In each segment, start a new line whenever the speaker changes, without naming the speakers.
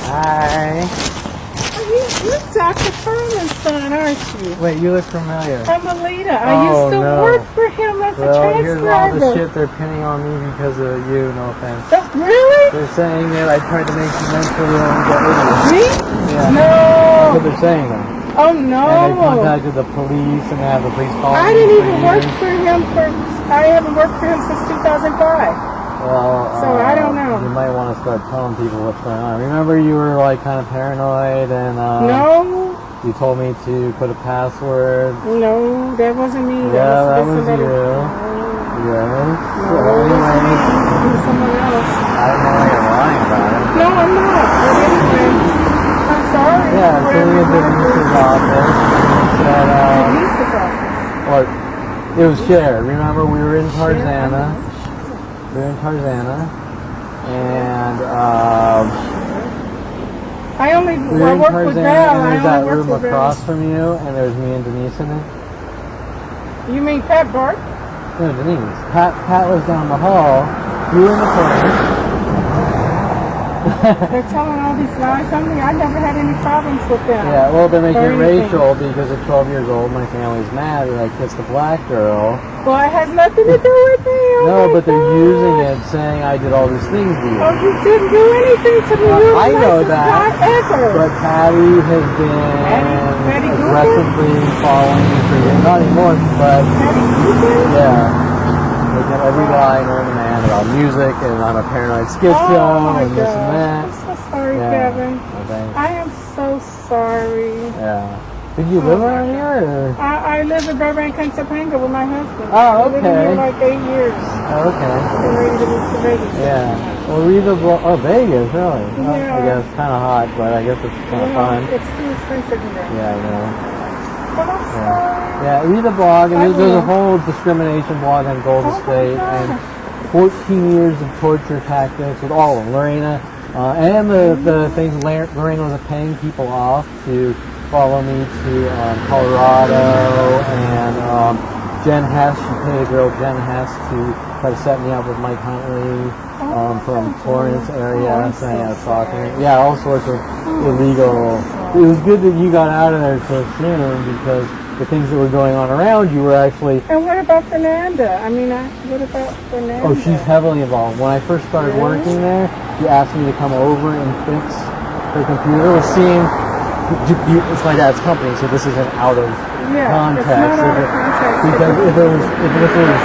Hi.
You're Dr. Furman's son, aren't you?
Wait, you look familiar.
I'm Elita. I used to work for him as a
Here's all the
transcriber.
shit they're pinning on me because of you, no offense.
Really?
They're saying that I tried to make you mentally ill and get rid of you.
Me?
Yeah.
No.
That's what they're saying though.
Oh no.
And they contacted the police and they have the police call
I
me
didn't
for
even
years.
work for him I haven't worked for him since 2005.
Well,
So I don't know.
You might want to start telling people what's going on. Remember you were like kind of paranoid and
No.
you told me to put a password.
No, that wasn't me.
Yeah, that was
somebody.
you. Yes.
No,
Anyway,
it was someone else.
I know you're lying about it.
No, I'm not. But anyway, I'm sorry.
Yeah, so we went to Denise's office and said,
Denise's office.
well, it was shared. Remember, we were in Tarzana. We were in Tarzana. And,
I only
we were in
work with
Tarzana,
Val.
and there's
I
that
only work
room
with Val.
across from you, and there's me and Denise in it.
You mean Pat Bart?
No, Denise. Pat was down the hall. You were in the corner.
They're telling all these lies on me. I never had any problems with them.
Yeah, well, they're making it
Or anything.
racial because at 12 years old, my family's mad that I kissed a black girl.
Well, it has nothing to do with me. Oh
No,
my
but they're
God.
using it, saying I did all these things to you.
Oh, you didn't do anything to me. You're
I
the
know
nicest
that,
guy ever.
but Patty has been
Patty Cooper?
aggressively following me for years. Not anymore, but
Patty Cooper?
yeah. They get every lie known to man about music, and I'm a paranoid schizo,
Oh my
and this and that.
God. I'm so sorry,
Yeah.
Kevin.
Okay.
I am so sorry.
Yeah. Did you live around here? Or?
I live in Burbank, Pennsylvania with my husband.
Oh,
I've been here
okay.
like 8 years.
Oh, okay.
I'm ready to move to Vegas.
Yeah. Well, read the blog. Oh, Vegas, really? Oh,
Yeah.
I guess kind of hot, but I guess it's kind of fun.
It's too expensive here.
Yeah, I know.
But I'm sorry.
Yeah, read the blog, and
I
there's a
will.
whole discrimination blog on Golden
Oh my
State,
God.
and 14 years of torture tactics with all of them. Lorena, and the things Lorena was paying people off to follow me to Colorado, and Jen Hess, she paid a girl, Jen Hess, to try to set me up with Mike Huntley from Torrance area, saying I was talking. Yeah, all sorts of illegal. It was good that you got out of there so soon because the things that were going on around you were actually.
And what about Fernanda? I mean, what about Fernanda?
Oh, she's heavily involved. When I first started
Really?
working there, she asked me to come over and fix her computer. We're seeing. It's my dad's company, so this isn't out of context.
It's not out of context.
Because if this was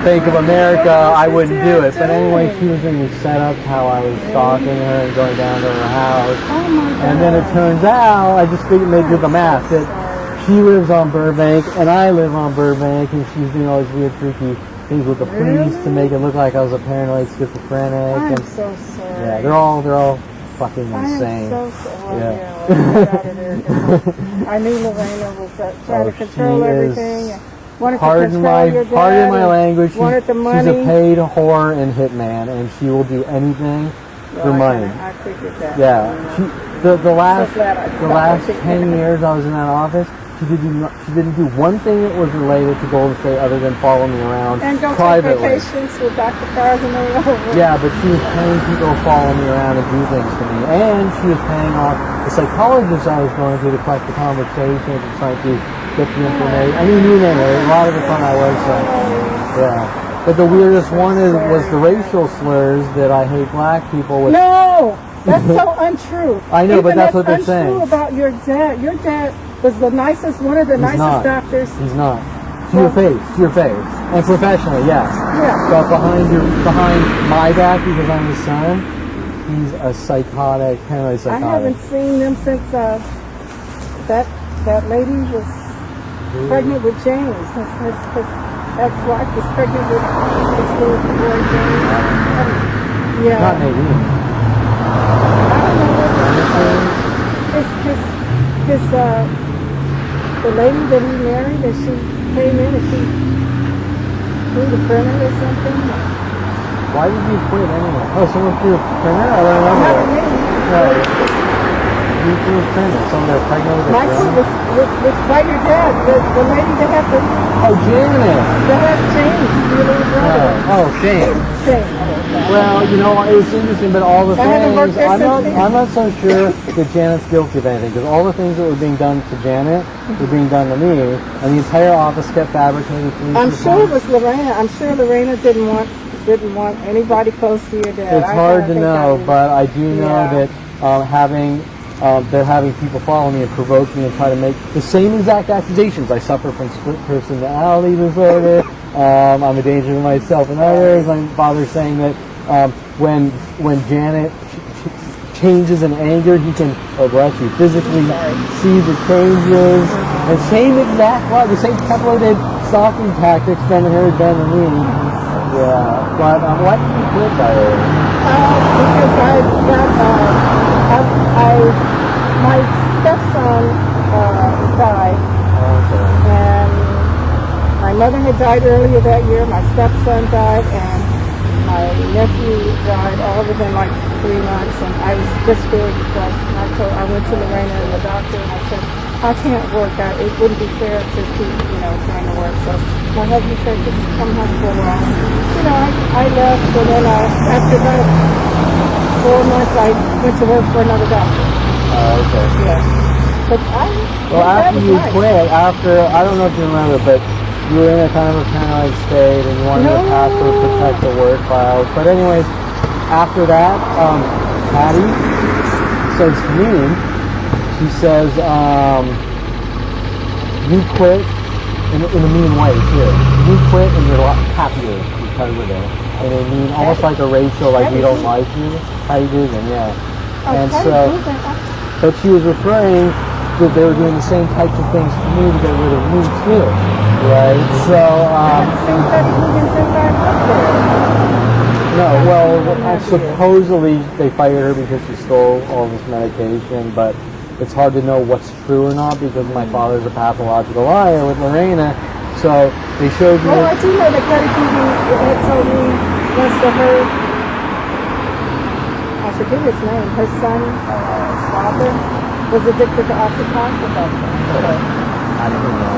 Bank of America, I wouldn't do it. But anyway, she was going to set up how I was stalking her and going down to her house.
Oh my God.
And then it turns out, I just figured they did the math, that she lives on Burbank and I live on Burbank, and she's doing all these weird, freaky things with the police to make it look like I was a paranoid schizophrenic.
I'm
And
so sorry.
yeah, they're all fucking insane.
I am so sorry.
Yeah.
Get out of there, 'cause I knew Lorena was trying to control
she
everything.
is-
Wanted to
Pardon
control your dad.
my language.
Wanted the
She's
money.
a paid whore and hitman, and she will do anything for money.
I figured that.
Yeah, the last
glad I
the
stopped
last
thinking
10
that.
years I was in that office, she didn't do one thing that was related to Golden State other than follow me around
And go
privately.
take vacations with Dr. Farzan over.
Yeah, but she was paying people to follow me around and do things to me, and she was paying off the psychologists I was going to collect the conversations and trying to get the information. I mean, you name it. A lot of it's on that website. Yeah. But the weirdest one was the racial slurs that I hate black people with.
No, that's so untrue.
I know, but
Even
that's what they're saying.
untrue about your dad. Your dad was the nicest, one of the
He's
nicest
not.
doctors.
He's not. To your face. And professionally, yes.
Yeah.
But behind my back, because I'm his son, he's a psychotic, paranoid
I
psychotic.
haven't seen them since that lady was pregnant with James. His ex-wife was pregnant with his little boy James. Yeah.
Not Nadine.
I don't know what it's the lady that he married, and she came in and she threw the printer or something.
Why did you quit anyway? Oh, someone threw a printer? I don't remember
Not
that.
me.
No. You threw a printer. Someone that was pregnant with a
Michael
printer?
was by your dad, the lady that had
Oh, Janet.
James, your little brother.
Oh, Shane.
Shane.
Well, you know, it's interesting, but all the
I haven't worked
things,
there
I'm not so sure that Janet's guilty of anything, because all the things that were being done to Janet were being done to me, and the entire office kept fabricating police
I'm sure it
reports.
was Lorena. I'm sure Lorena didn't want anybody close to your dad.
It's hard to know, but I do know
Yeah.
that they're having people follow me and provoke me and try to make the same exact accusations. I suffer from split personality disorder. I'm a danger to myself and others. My father's saying that when Janet changes in anger, he can, oh bless you, physically see the changes. And same exact, the same templated stalking tactics Ben had done to me. Yeah, but why did you quit, by the way?
Because my stepson died,
Okay.
and my mother had died earlier that year. My stepson died, and my nephew died all within like 3 months, and I was just very depressed. And I went to Lorena and the doctor, and I said, I can't work. It wouldn't be fair to keep, trying to work. So my husband said, just come home for a while. I left, and then after about 4 months, I went to work for another doctor.
Okay.
Yeah. But
Well,
that
after
was
you
nice.
quit, I don't know if you remember, but you were in a kind of a paranoid state, and you wanted to password protect the work files. But anyways, after that, Patty says to me, she says, you quit in a mean way too. You quit and you're a lot happier because of it. And they mean almost like a racial, like we don't like you. Patty Dugan, yeah. And so, but she was referring that they were doing the same types of things to me to get rid of me too, right? So,
Same Patty Dugan since I worked there.
no, well, supposedly they fired her because she stole all this medication, but it's hard to know what's true or not because my father's a pathological liar with Lorena. So they showed me.
Well, I do know that Patty Dugan had told me once that I forget his name, her son, father, was addicted to Oxycontin.
I don't know.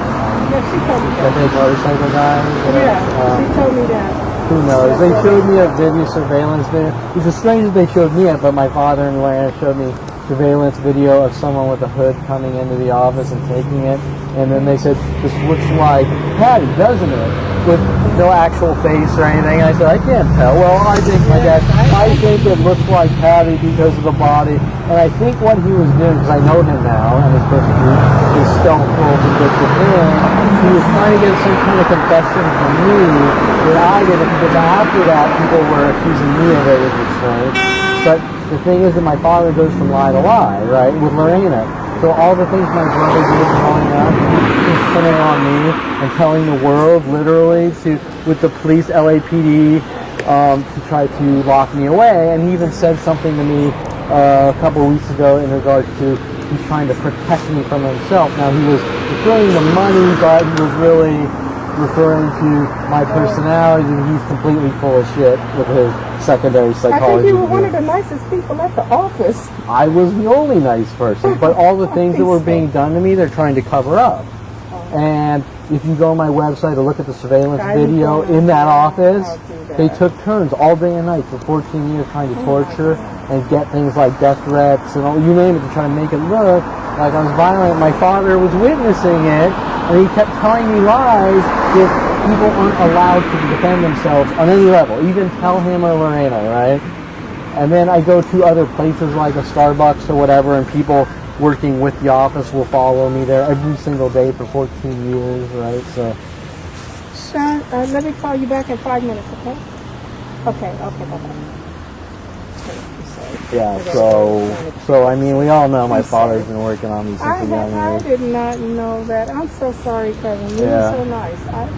Yeah, she told me
That
that.
big motorcycle guy.
Yeah, she told me that.
Who knows? They showed me a video surveillance video. It's strange that they showed me it, but my father and Lorena showed me surveillance video of someone with a hood coming into the office and taking it. And then they said, this looks like Patty, doesn't it? With no actual face or anything. And I said, I can't tell. Well, I think my dad, I think it looks like Patty because of the body. And I think what he was doing, because I know him now, and his history is stealth roles and bits of him, he was trying to get some kind of confession from me that I did it, because after that, people were accusing me of it, which was strange. But the thing is that my father goes from lie to lie, right, with Lorena. So all the things my brother did growing up, he's putting on me and telling the world, literally, with the police, LAPD, to try to lock me away. And he even said something to me a couple of weeks ago in regards to he's trying to protect me from himself. Now, he was referring to money, but he was really referring to my personality, and he's completely full of shit with his secondary psychology.
I think you were one of the nicest people at the office.
I was the only nice person, but all the things that were being done to me, they're trying to cover up. And if you go on my website to look at the surveillance video in that office, they took turns all day and night for 14 years trying to torture and get things like death threats and all, you name it, to try to make it look like I was violent. My father was witnessing it, and he kept telling me lies that people aren't allowed to defend themselves on any level, even tell him or Lorena, right? And then I go to other places like a Starbucks or whatever, and people working with the office will follow me there every single day for 14 years, right? So,
Sean, let me call you back in 5 minutes, okay? Okay, bye-bye.
yeah, so I mean, we all know my father's been working on me since a young
I
age.
did not know that. I'm so sorry, Kevin. You were so nice. I'm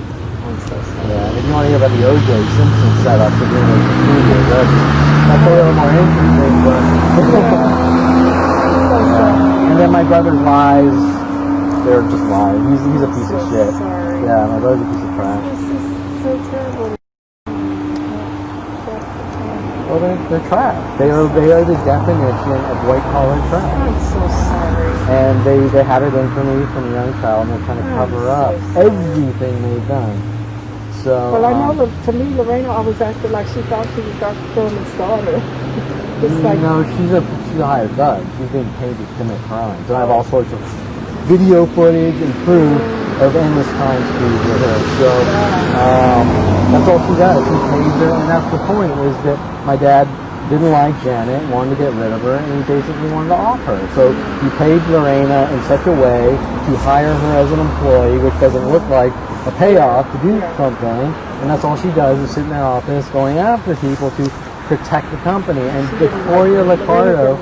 so sorry.
Yeah, and if you want to hear about the O.J. Simpson setup for doing those movies, that's a little more interesting, but... And then my brother's lies, they're just lies. He's a piece of shit.
Sorry.
Yeah, my brother's a piece of crap.
This is so terrible.
Well, they're trash. They are the definition of white-collar trash.
I'm so sorry.
And they had it in for me from a young child, and they're trying to cover up everything they've done. So.
Well, I know that to me, Lorena always acted like she thought she was Dr. Thurman's daughter. Just like,
No, she's a hired thug. She's being paid to commit crimes. And I have all sorts of video footage and proof of endless time sprees with her. So that's all she does. She pays her, and that's the point. Is that my dad didn't like Janet, wanted to get rid of her, and he basically wanted to off her. So he paid Lorena in such a way to hire her as an employee, which doesn't look like a payoff to do something. And that's all she does is sit in their office going after people to protect the company. And Victoria Liccardo,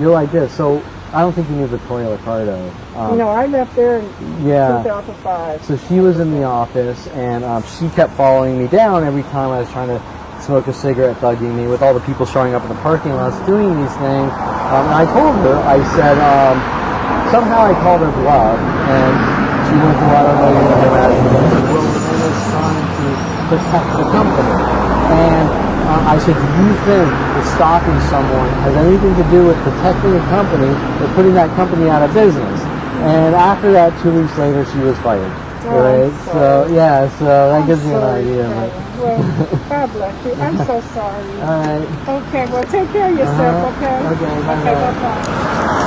you're like this. So I don't think you knew Victoria Liccardo.
no, I left there in 2005.
So she was in the office, and she kept following me down every time I was trying to smoke a cigarette, thugging me with all the people showing up in the parking lots doing these things. And I told her, I said, somehow I called her bluff, and she went through a lot of negative imagination. Well, it's time to protect the company. And I said, do you think that stopping someone has anything to do with protecting a company or putting that company out of business? And after that, 2 weeks later, she was fired. Right? So, yeah, so that gives you an idea.
Well, God bless you. I'm so sorry.
All right.
Okay, well, take care of yourself, okay?
Okay, bye-bye.
Bye-bye.